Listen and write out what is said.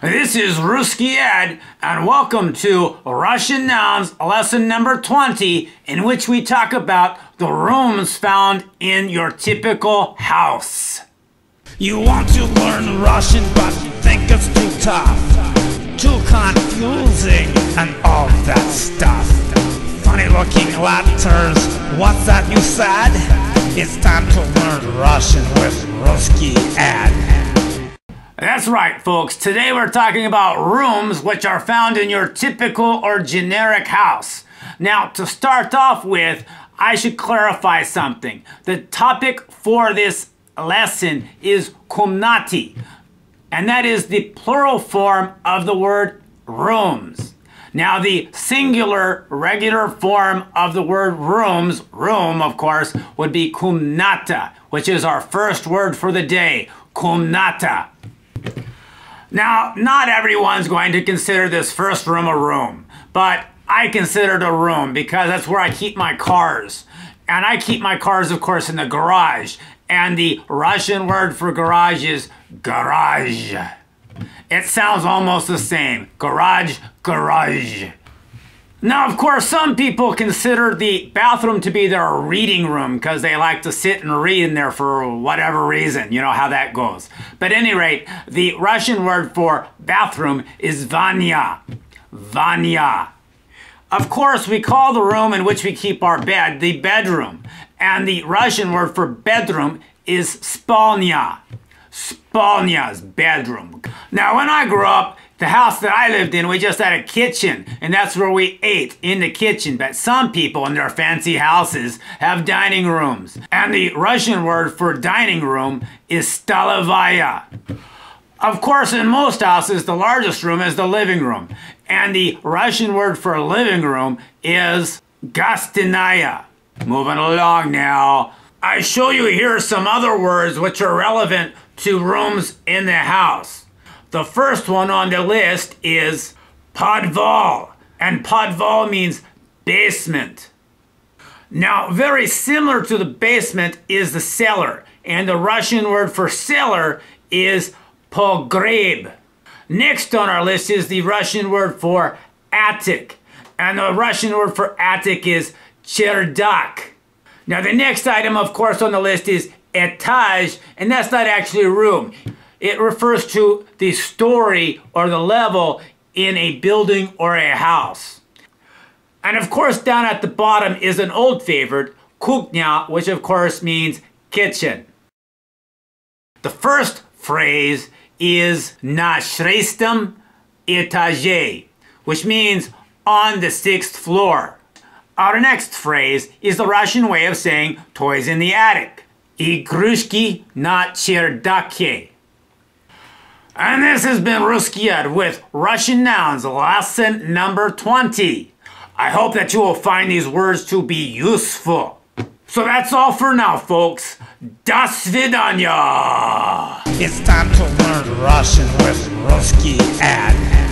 This is RuskyED, and welcome to Russian Nouns lesson number 20, in which we talk about the rooms found in your typical house. You want to learn Russian but think it's too tough, too confusing and all that stuff. Funny looking letters, what's that you said? It's time to learn Russian with RuskyED. That's right, folks. Today we're talking about rooms which are found in your typical or generic house. Now, to start off with, I should clarify something. The topic for this lesson is komnati, and that is the plural form of the word rooms. Now, the singular, regular form of the word rooms, room, of course, would be komnata, which is our first word for the day, komnata. Now, not everyone's going to consider this first room a room, but I consider it a room because that's where I keep my cars. And I keep my cars, of course, in the garage. And the Russian word for garage is garage. It sounds almost the same. Garage, garage. Now, of course, some people consider the bathroom to be their reading room because they like to sit and read in there for whatever reason. You know how that goes. But at any rate, the Russian word for bathroom is vanya. Vanya. Of course, we call the room in which we keep our bed the bedroom. And the Russian word for bedroom is spalnya. Spalnya is bedroom. Now, when I grew up, the house that I lived in, we just had a kitchen, and that's where we ate, in the kitchen. But some people in their fancy houses have dining rooms. And the Russian word for dining room is stolovaya. Of course, in most houses, the largest room is the living room. And the Russian word for living room is gostinaya. Moving along now. I show you here some other words which are relevant to rooms in the house. The first one on the list is podval, and podval means basement. Now, very similar to the basement is the cellar, and the Russian word for cellar is pogreb. Next on our list is the Russian word for attic, and the Russian word for attic is cherdak. Now, the next item, of course, on the list is etage, and that's not actually a room. It refers to the story or the level in a building or a house. And of course, down at the bottom is an old favorite, kuchnia, which of course means kitchen. The first phrase is na shrestem etage, which means on the 6th floor. Our next phrase is the Russian way of saying toys in the attic. Igrushki na cherdake. And this has been RuskyED with Russian Nouns lesson number 20. I hope that you will find these words to be useful. So that's all for now, folks. До свидания! It's time to learn Russian with RuskyED.